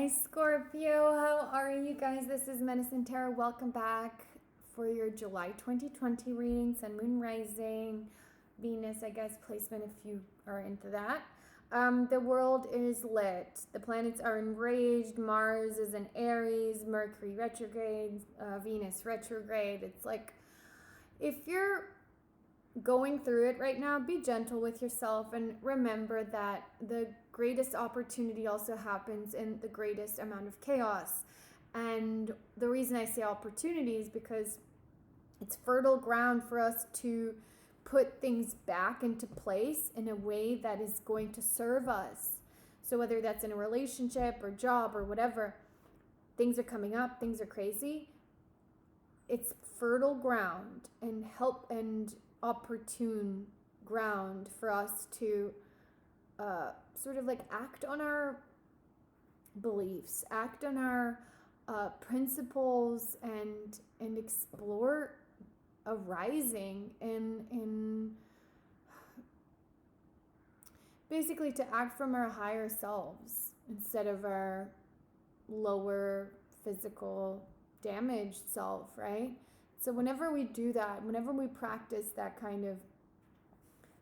Hi Scorpio, how are you guys? This is Medicine Tarot. Welcome back for your July 2020 reading. Sun, Moon, Rising, Venus, I guess, placement if you are into that. The world is lit. The planets are enraged. Mars is in Aries, Mercury retrograde, Venus retrograde. It's like, if you're going through it right now, be gentle with yourself and remember that the greatest opportunity also happens in the greatest amount of chaos. And the reason I say opportunity is because it's fertile ground for us to put things back into place in a way that is going to serve us. So whether that's in a relationship or job or whatever, things are coming up, things are crazy. It's fertile ground and help and opportune ground for us to sort of like act on our beliefs, act on our principles, and explore a rising in basically to act from our higher selves instead of our lower physical damaged self, right? So whenever we do that, whenever we practice that kind of,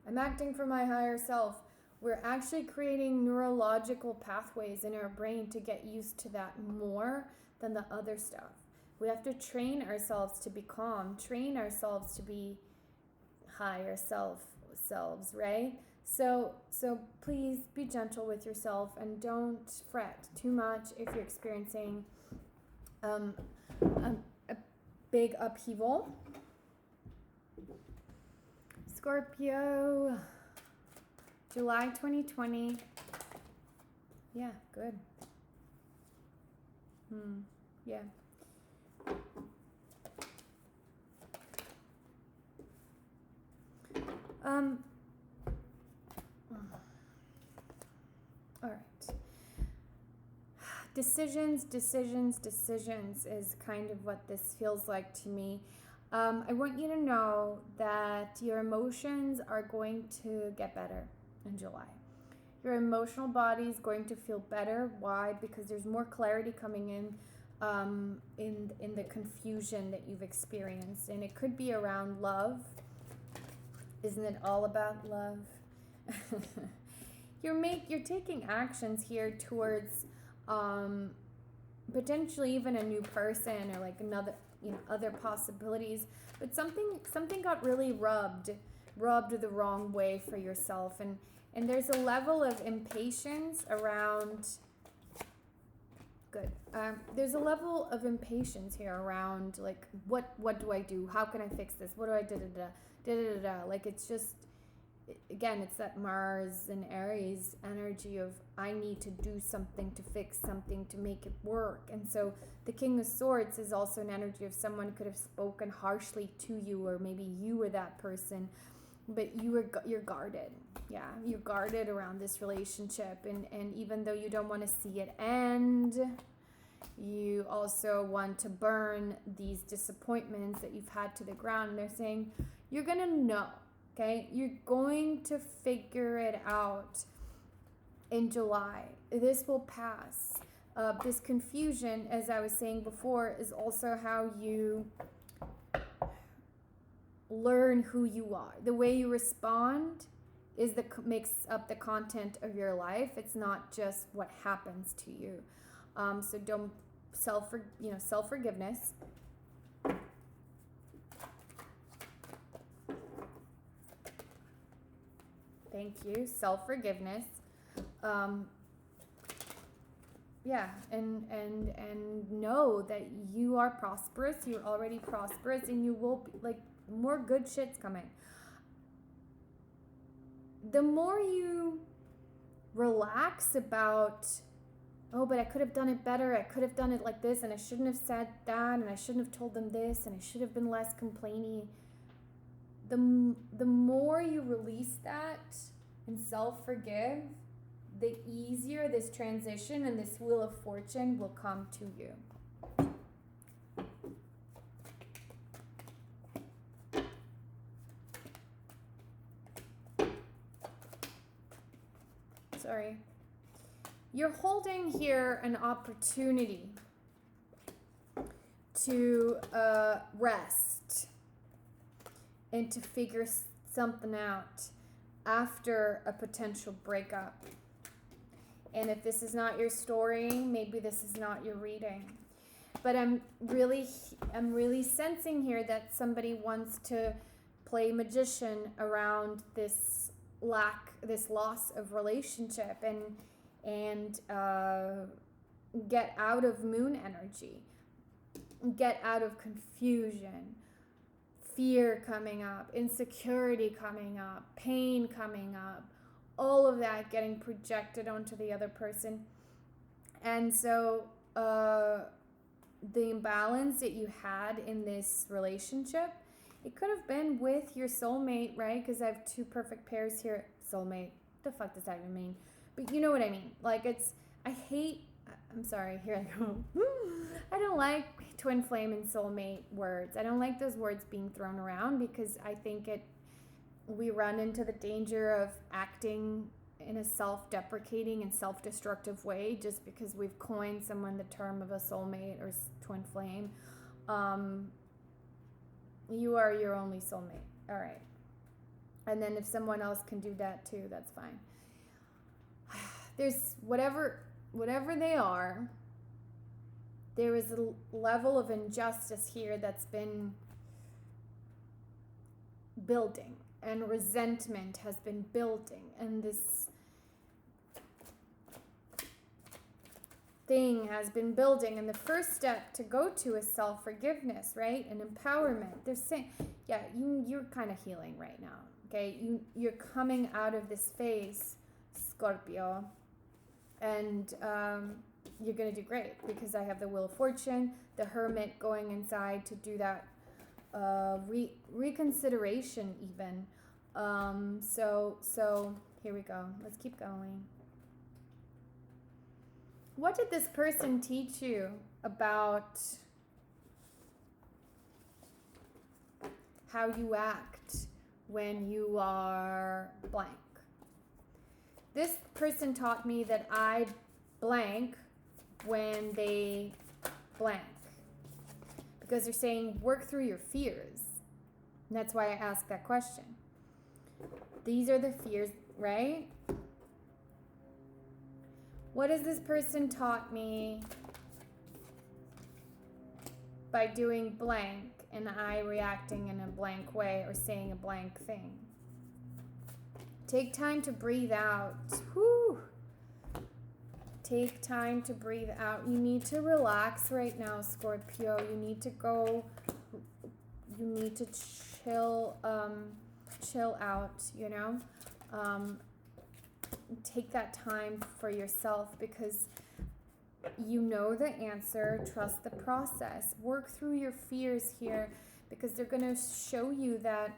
I'm acting for my higher self, we're actually creating neurological pathways in our brain to get used to that more than the other stuff. We have to train ourselves to be calm, train ourselves to be higher selves, right? So please be gentle with yourself and don't fret too much if you're experiencing a big upheaval. Scorpio, July 2020. Yeah, good. Yeah. All right. Decisions is kind of what this feels like to me. I want you to know that your emotions are going to get better in July. Your emotional body is going to feel better. Why? Because there's more clarity coming in the confusion that you've experienced. And it could be around love. Isn't it all about love? You're taking actions here towards potentially even a new person or like another, other possibilities, but something got really rubbed the wrong way for yourself, and there's a level of impatience around there's a level of impatience here around like what do I do, how can I fix this, what do I da like it's just, again, it's that Mars and Aries energy of I need to do something to fix something to make it work. And so the King of Swords is also an energy of someone who could have spoken harshly to you, or maybe you were that person, but you're guarded. Yeah, you're guarded around this relationship, and even though you don't want to see it end, you also want to burn these disappointments that you've had to the ground. And they're saying you're gonna know. Okay, you're going to figure it out in July. This will pass. This confusion, as I was saying before, is also how you learn who you are. The way you respond is makes up the content of your life. It's not just what happens to you. So don't self-forgiveness. Thank you. Self-forgiveness. And know that you are prosperous. You're already prosperous, and you will be, like, more good shit's coming. The more you relax about, oh, but I could have done it better, I could have done it like this, and I shouldn't have said that, and I shouldn't have told them this, and I should have been less complainy. The more you release that and self-forgive, the easier this transition and this wheel of fortune will come to you. Sorry. You're holding here an opportunity to rest and to figure something out after a potential breakup. And if this is not your story, maybe this is not your reading. But I'm really sensing here that somebody wants to play magician around this loss of relationship and get out of moon energy, get out of confusion, fear coming up, insecurity coming up, pain coming up, all of that getting projected onto the other person. And so the imbalance that you had in this relationship, it could have been with your soulmate, right? Because I have two perfect pairs here. Soulmate, the fuck does that even mean? But you know what I mean. Like, I'm sorry, here I go. I don't like twin flame and soulmate words. I don't like those words being thrown around because I think we run into the danger of acting in a self-deprecating and self-destructive way just because we've coined someone the term of a soulmate or twin flame. You are your only soulmate. All right. And then if someone else can do that too, that's fine. There's whatever they are, there is a level of injustice here that's been building, and resentment has been building, and this thing has been building. And the first step to go to is self-forgiveness, right? And empowerment. They're saying, yeah, you're kind of healing right now, okay? You're coming out of this phase, Scorpio, and you're going to do great because I have the Wheel of Fortune, the Hermit going inside to do that reconsideration even. So here we go. Let's keep going. What did this person teach you about how you act when you are blank? This person taught me that I blank when they blank. Because they're saying, work through your fears. And that's why I asked that question. These are the fears, right? What has this person taught me by doing blank and I reacting in a blank way or saying a blank thing? Take time to breathe out. Whew. Take time to breathe out. You need to relax right now, Scorpio. You need to chill out, you know? Take that time for yourself because you know the answer. Trust the process. Work through your fears here because they're going to show you that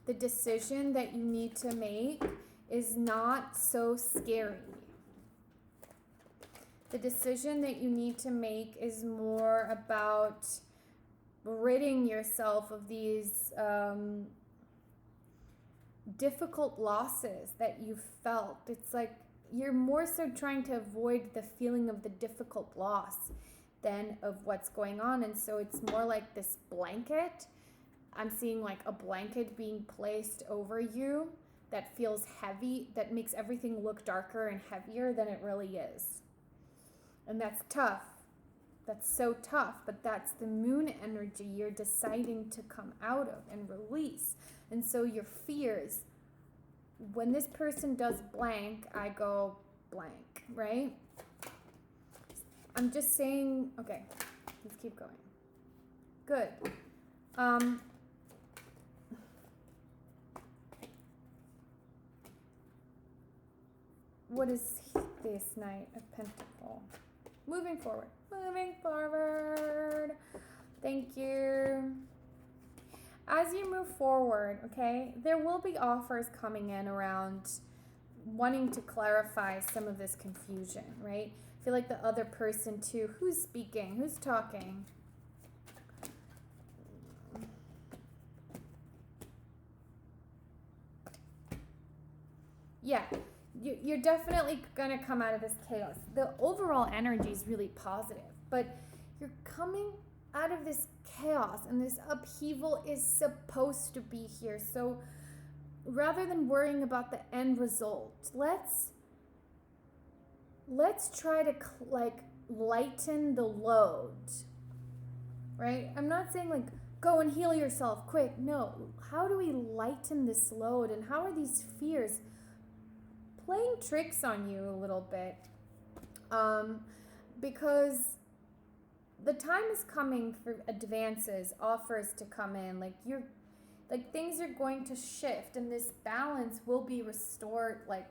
the decision that you need to make is not so scary. The decision that you need to make is more about ridding yourself of these difficult losses that you felt. It's like you're more so trying to avoid the feeling of the difficult loss than of what's going on. And so it's more like this blanket. I'm seeing like a blanket being placed over you that feels heavy, that makes everything look darker and heavier than it really is. And that's tough. That's so tough, but that's the moon energy you're deciding to come out of and release. And so your fears, when this person does blank, I go blank, right? I'm just saying, okay, let's keep going. Good. What is this Knight of Pentacles? Moving forward. Thank you. As you move forward, okay, there will be offers coming in around wanting to clarify some of this confusion, right? I feel like the other person too, who's speaking, who's talking? Yeah, you're definitely gonna come out of this chaos. The overall energy is really positive, but you're coming out of this chaos, and this upheaval is supposed to be here. So rather than worrying about the end result, let's try to lighten the load, right? I'm not saying like go and heal yourself quick. No, how do we lighten this load, and how are these fears playing tricks on you a little bit? Because the time is coming for advances, offers to come in. Like things are going to shift, and this balance will be restored. Like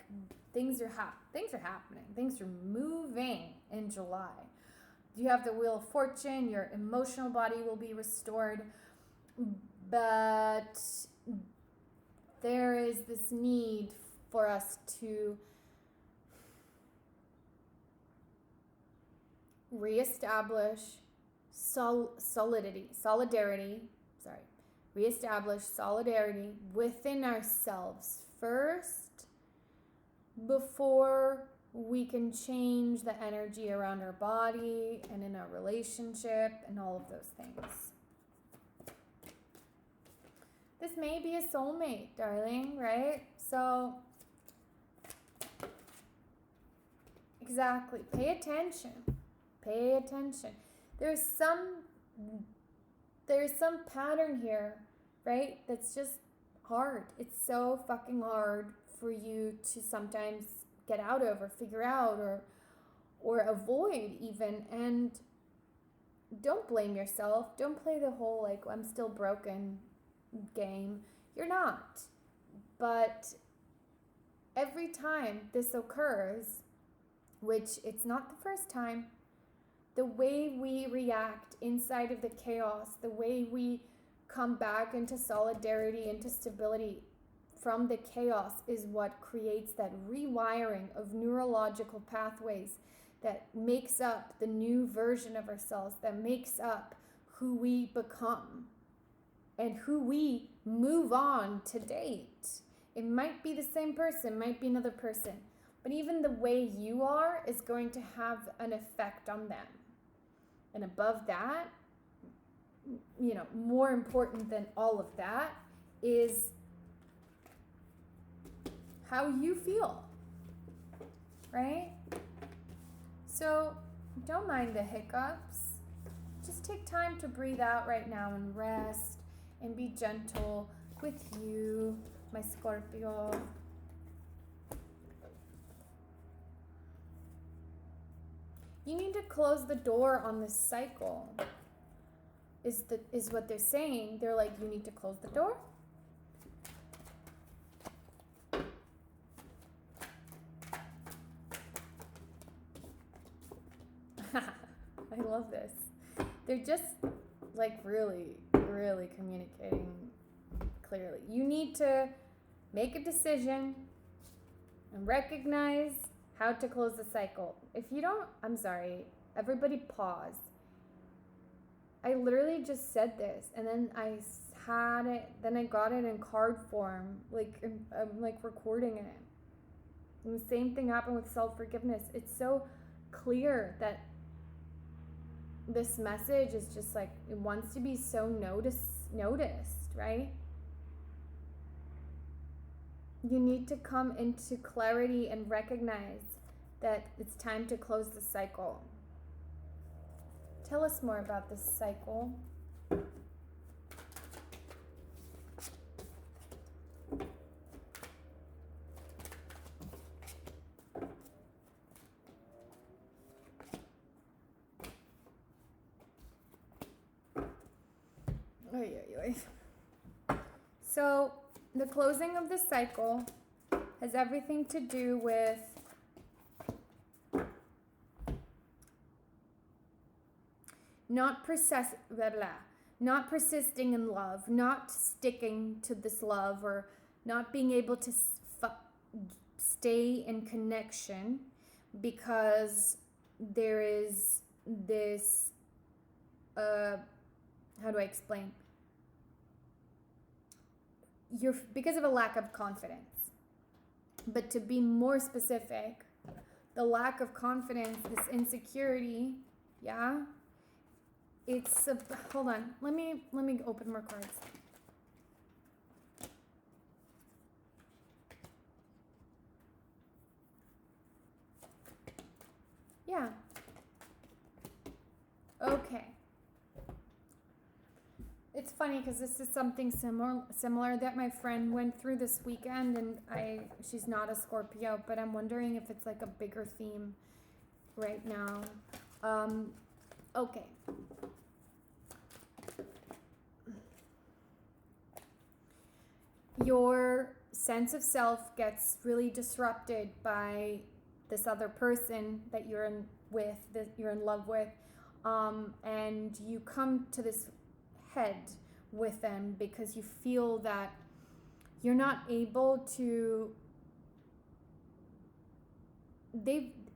things are happening. Things are moving in July. You have the Wheel of Fortune. Your emotional body will be restored, but there is this need for us to reestablish reestablish solidarity within ourselves first before we can change the energy around our body and in our relationship and all of those things. This may be a soulmate, darling, right? So, exactly. Pay attention. Pay attention. There's some pattern here, right? That's just hard. It's so fucking hard for you to sometimes get out of or figure out or avoid even. And don't blame yourself. Don't play the whole like I'm still broken game. You're not. But every time this occurs, which it's not the first time, the way we react inside of the chaos, the way we come back into solidarity, into stability from the chaos is what creates that rewiring of neurological pathways that makes up the new version of ourselves, that makes up who we become and who we move on to date. It might be the same person, might be another person, but even the way you are is going to have an effect on them. And above that, more important than all of that is how you feel, right? So don't mind the hiccups. Just take time to breathe out right now and rest and be gentle with you, my Scorpio. You need to close the door on this cycle, is what they're saying. They're like, you need to close the door. I love this. They're just like really, really communicating clearly. You need to make a decision and recognize how to close the cycle. If you don't, I'm sorry, everybody pause. I literally just said this, and then I had it, then I got it in card form, I'm like recording it. And the same thing happened with self-forgiveness. It's so clear that this message is just like, it wants to be so noticed, right? You need to come into clarity and recognize that it's time to close the cycle. Tell us more about this cycle. So the closing of the cycle has everything to do with not persisting in love, not sticking to this love, or not being able to stay in connection because there is this, how do I explain? Because of a lack of confidence. But to be more specific, the lack of confidence, this insecurity, yeah, it's a, hold on, let me open more cards. Yeah. Okay. It's funny because this is something similar that my friend went through this weekend, and she's not a Scorpio, but I'm wondering if it's like a bigger theme right now. Okay. Your sense of self gets really disrupted by this other person that you're in with, that you're in love with, and you come to this head with them because you feel that you're not able to,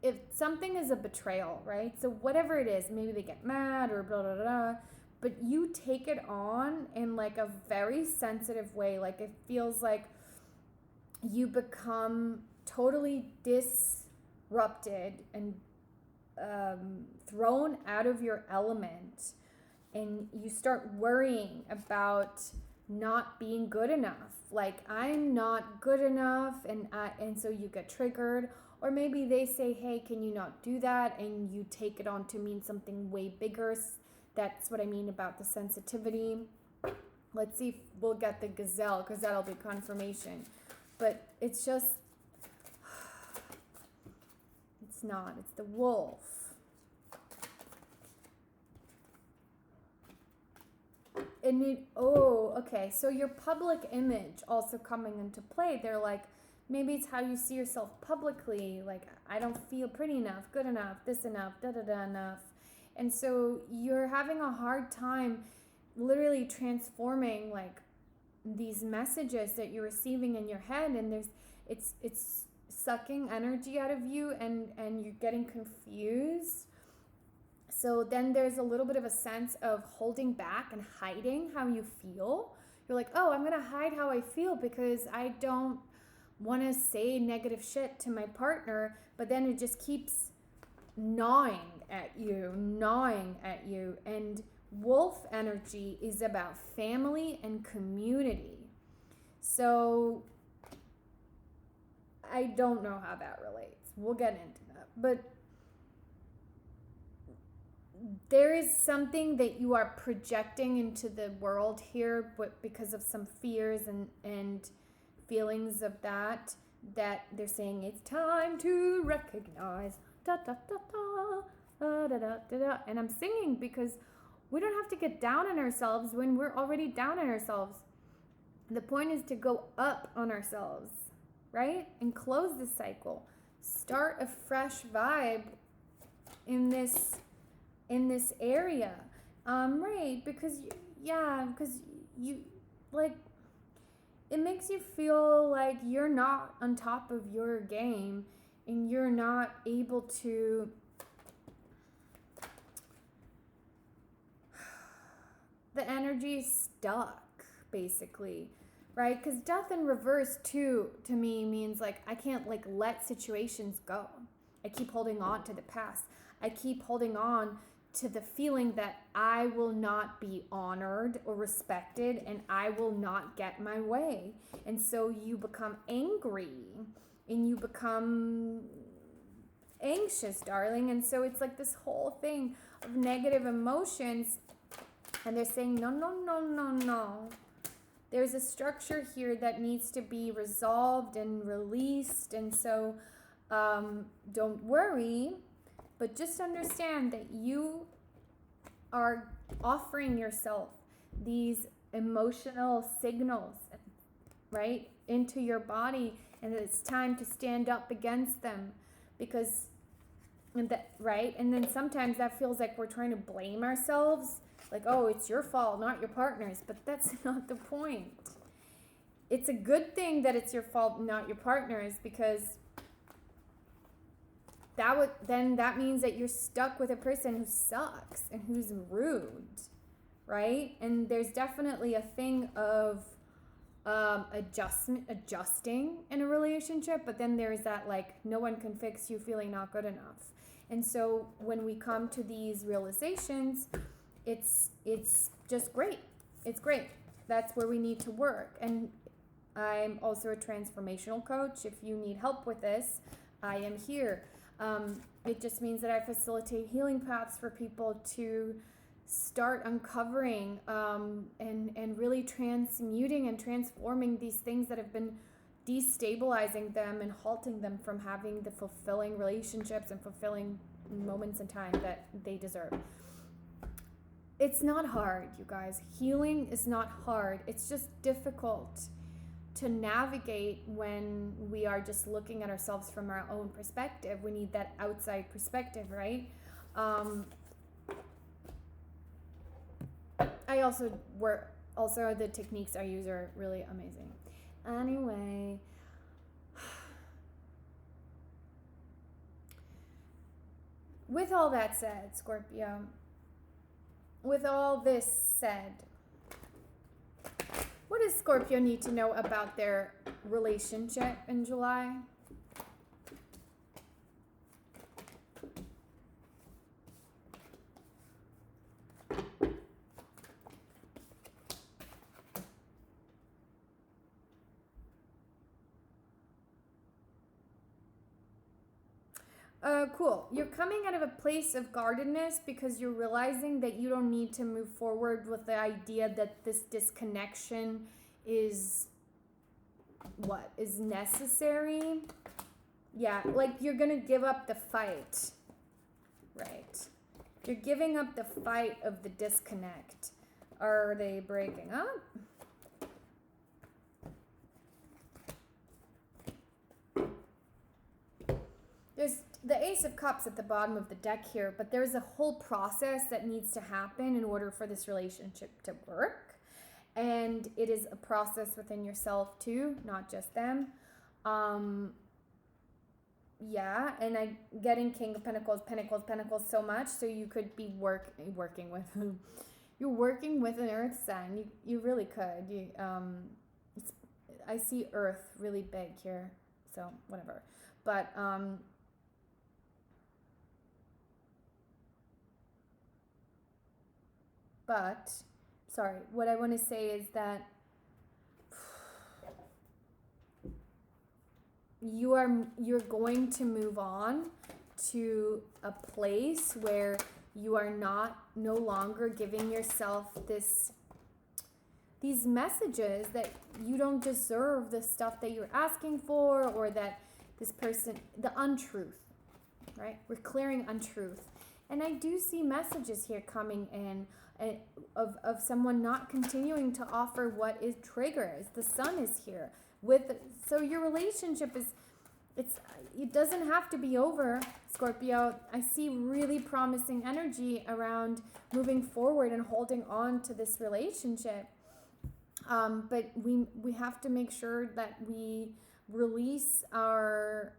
if something is a betrayal, right? So whatever it is, maybe they get mad or blah, blah, blah, but you take it on in like a very sensitive way. Like it feels like you become totally disrupted and thrown out of your element, and you start worrying about not being good enough. Like, I'm not good enough, and so you get triggered. Or maybe they say, hey, can you not do that? And you take it on to mean something way bigger. That's what I mean about the sensitivity. Let's see if we'll get the gazelle, because that'll be confirmation. But it's just, it's not. It's the wolf. Okay. So your public image also coming into play. They're like, maybe it's how you see yourself publicly. Like, I don't feel pretty enough, good enough, this enough, da-da-da enough. And so you're having a hard time literally transforming like these messages that you're receiving in your head, and it's sucking energy out of you, and you're getting confused. So then there's a little bit of a sense of holding back and hiding how you feel. You're like, oh, I'm going to hide how I feel because I don't want to say negative shit to my partner. But then it just keeps gnawing at you. And wolf energy is about family and community. So I don't know how that relates. We'll get into that. But there is something that you are projecting into the world here, but because of some fears and feelings of that they're saying it's time to recognize. Da, da, da, da, da, da, da, da. And I'm singing because we don't have to get down on ourselves when we're already down on ourselves. The point is to go up on ourselves, right? And close the cycle. Start a fresh vibe in this area, right? Because you like, it makes you feel like you're not on top of your game, and you're not able to the energy is stuck, basically, right? Because death in reverse too, to me, means like I can't like let situations go. I keep holding on to the past. I keep holding on to the feeling that I will not be honored or respected, and I will not get my way. And so you become angry and you become anxious, darling. And so it's like this whole thing of negative emotions. And they're saying, no. There's a structure here that needs to be resolved and released. And so don't worry. But just understand that you are offering yourself these emotional signals, right, into your body, and that it's time to stand up against them, because, right? And then sometimes that feels like we're trying to blame ourselves, like, oh, it's your fault, not your partner's. But that's not the point. It's a good thing that it's your fault, not your partner's, because that means that you're stuck with a person who sucks and who's rude, right? And there's definitely a thing of adjusting in a relationship, but then there's that like no one can fix you feeling not good enough. And so when we come to these realizations, it's just great. It's great. That's where we need to work. And I'm also a transformational coach. If you need help with this, I am here. It just means that I facilitate healing paths for people to start uncovering and really transmuting and transforming these things that have been destabilizing them and halting them from having the fulfilling relationships and fulfilling moments in time that they deserve. It's not hard, you guys. Healing is not hard. It's just difficult to navigate when we are just looking at ourselves from our own perspective. We need that outside perspective, right? Also the techniques I use are really amazing. Anyway, with all that said, Scorpio, with all this said, what does Scorpio need to know about their relationship in July? Cool. You're coming out of a place of guardedness because you're realizing that you don't need to move forward with the idea that this disconnection is necessary. Yeah, like you're gonna give up the fight, right? You're giving up the fight of the disconnect. Are they breaking up? There's the Ace of Cups at the bottom of the deck here, but there's a whole process that needs to happen in order for this relationship to work. And it is a process within yourself too, not just them. Yeah, and I'm getting King of Pentacles so much, so you could be working with you're working with an Earth sign. You really could. I see Earth really big here, so whatever. But sorry, what I want to say is that you're going to move on to a place where you are no longer giving yourself these messages that you don't deserve the stuff that you're asking for, or that this person, the untruth, right? We're clearing untruth. And I do see messages here coming in of someone not continuing to offer what is triggers. The sun is here so your relationship it doesn't have to be over, Scorpio. I see really promising energy around moving forward and holding on to this relationship. But we have to make sure that we release our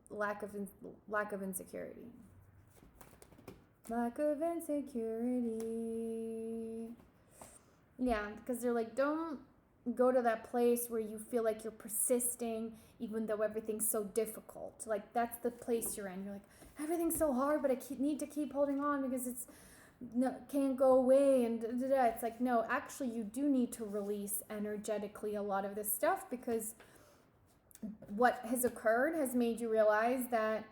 lack of insecurity. Lack of insecurity. Yeah, because they're like, don't go to that place where you feel like you're persisting even though everything's so difficult. Like, that's the place you're in. You're like, everything's so hard, but I need to keep holding on because can't go away, and it's like, no, actually you do need to release energetically a lot of this stuff, because what has occurred has made you realize that,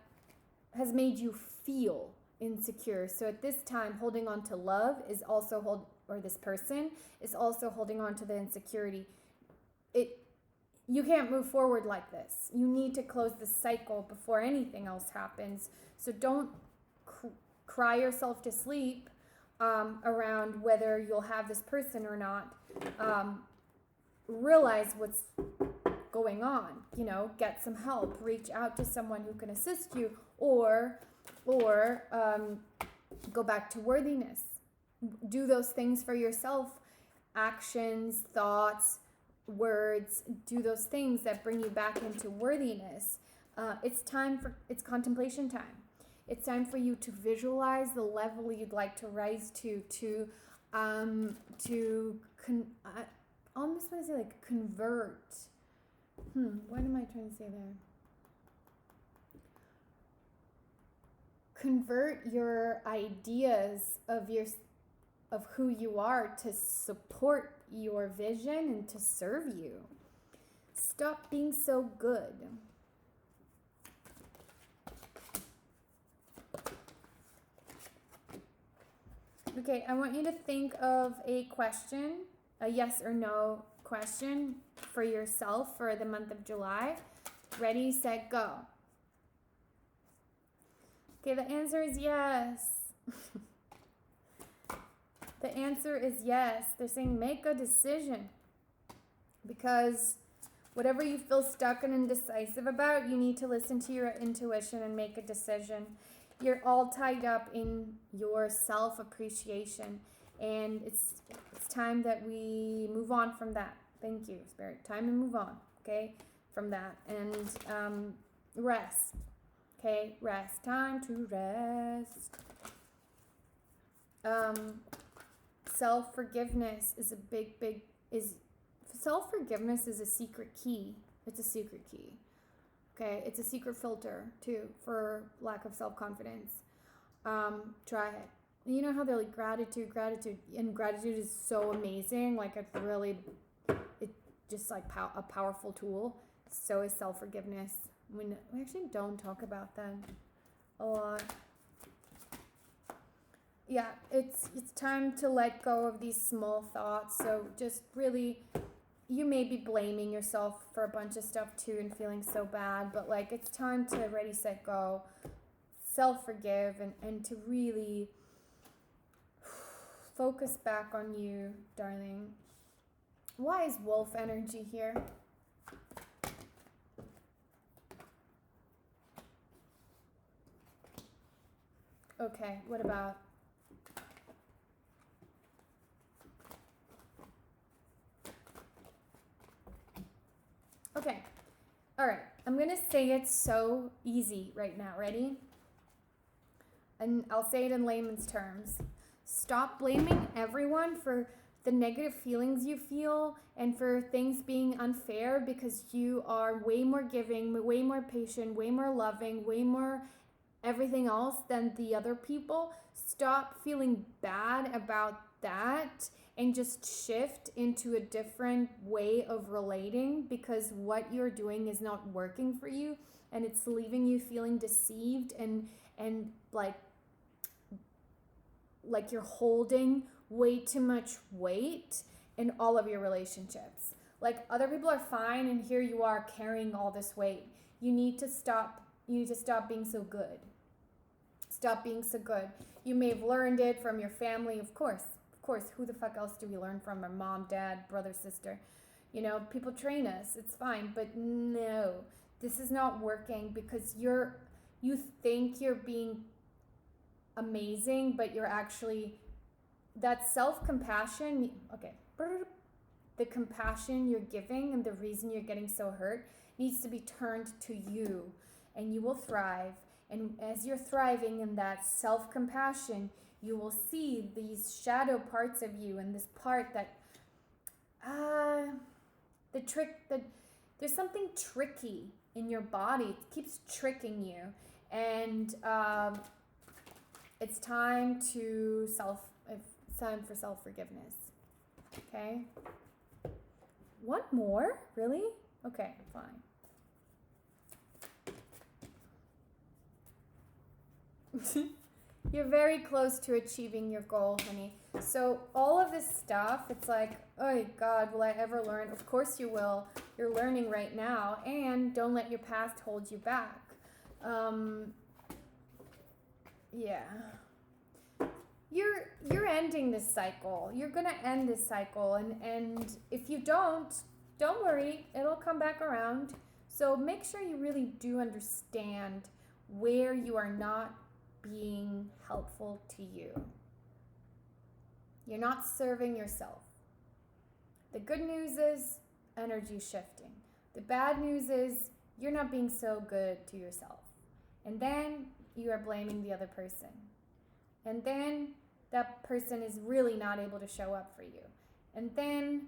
has made you feel insecure. So at this time, holding on to love is also this person is also holding on to the insecurity. You can't move forward like this. You need to close the cycle before anything else happens. So don't cry yourself to sleep around whether you'll have this person or not. Realize what's going on. Get some help. Reach out to someone who can assist you, or go back to worthiness. Do those things for yourself. Actions, thoughts, words. Do those things that bring you back into worthiness. It's contemplation time. It's time for you to visualize the level you'd like to rise to almost want to say like convert. What am I trying to say there? Convert your ideas of who you are to support your vision and to serve you. Stop being so good. Okay, I want you to think of a question, a yes or no question for yourself for the month of July. Ready, set, go. Okay, the answer is yes. The answer is yes. They're saying make a decision, because whatever you feel stuck and indecisive about, you need to listen to your intuition and make a decision. You're all tied up in your self-appreciation, and it's time that we move on from that. Thank you, Spirit. Time to move on, okay, from that. And rest, okay? Rest. Time to rest. Self-forgiveness is a big, self-forgiveness is a secret key. It's a secret key. Okay, it's a secret filter too for lack of self-confidence. Try it. You know how they're like gratitude, and gratitude is so amazing. Like it's just like a powerful tool. So is self-forgiveness. We actually don't talk about that a lot. Yeah, it's time to let go of these small thoughts. So just really, you may be blaming yourself for a bunch of stuff too and feeling so bad, but like it's time to ready, set, go, self-forgive, and to really focus back on you, darling. Wise wolf energy here. Okay, what about? Okay, all right, I'm gonna say it so easy right now. Ready? And I'll say it in layman's terms. Stop blaming everyone for the negative feelings you feel and for things being unfair, because you are way more giving, way more patient, way more loving, way more everything else than the other people. Stop feeling bad about that and just shift into a different way of relating, because what you're doing is not working for you, and it's leaving you feeling deceived and like you're holding way too much weight in all of your relationships. Like other people are fine and here you are carrying all this weight. You need to stop being so good. Stop being so good. You may have learned it from your family, of course. Who the fuck else do we learn from? Our mom, dad, brother, sister. You know, people train us. It's fine. But no, this is not working, because you think you're being amazing, but you're actually, that self-compassion, okay, the compassion you're giving and the reason you're getting so hurt needs to be turned to you, and you will thrive. And as you're thriving in that self-compassion, you will see these shadow parts of you, and this part that there's something tricky in your body. It keeps tricking you, and it's time for self-forgiveness. Okay? One more? Really? Okay, fine. You're very close to achieving your goal, honey. So all of this stuff, it's like, oh God, will I ever learn? Of course you will. You're learning right now, and don't let your past hold you back. Yeah. You're ending this cycle. You're gonna end this cycle, and if you don't worry, it'll come back around. So make sure you really do understand where you are not being helpful to you. You're not serving yourself. The good news is energy shifting. The bad news is you're not being so good to yourself. And then you are blaming the other person. And then that person is really not able to show up for you. And then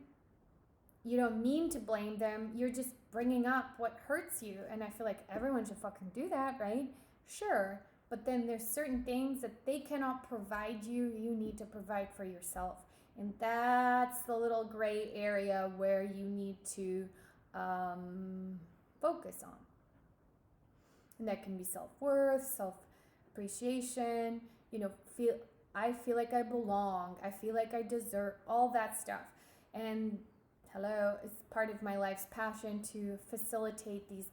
you don't mean to blame them. You're just bringing up what hurts you. And I feel like everyone should fucking do that, right? Sure. But then there's certain things that they cannot provide you. You need to provide for yourself. And that's the little gray area where you need to focus on. And that can be self-worth, self-appreciation, I feel like I belong. I feel like I deserve all that stuff. And hello, it's part of my life's passion to facilitate these,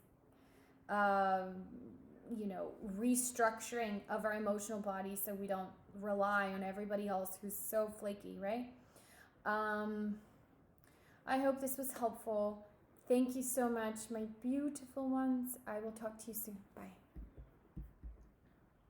restructuring of our emotional body so we don't rely on everybody else who's so flaky, right? I hope this was helpful. Thank you so much, my beautiful ones. I will talk to you soon. Bye.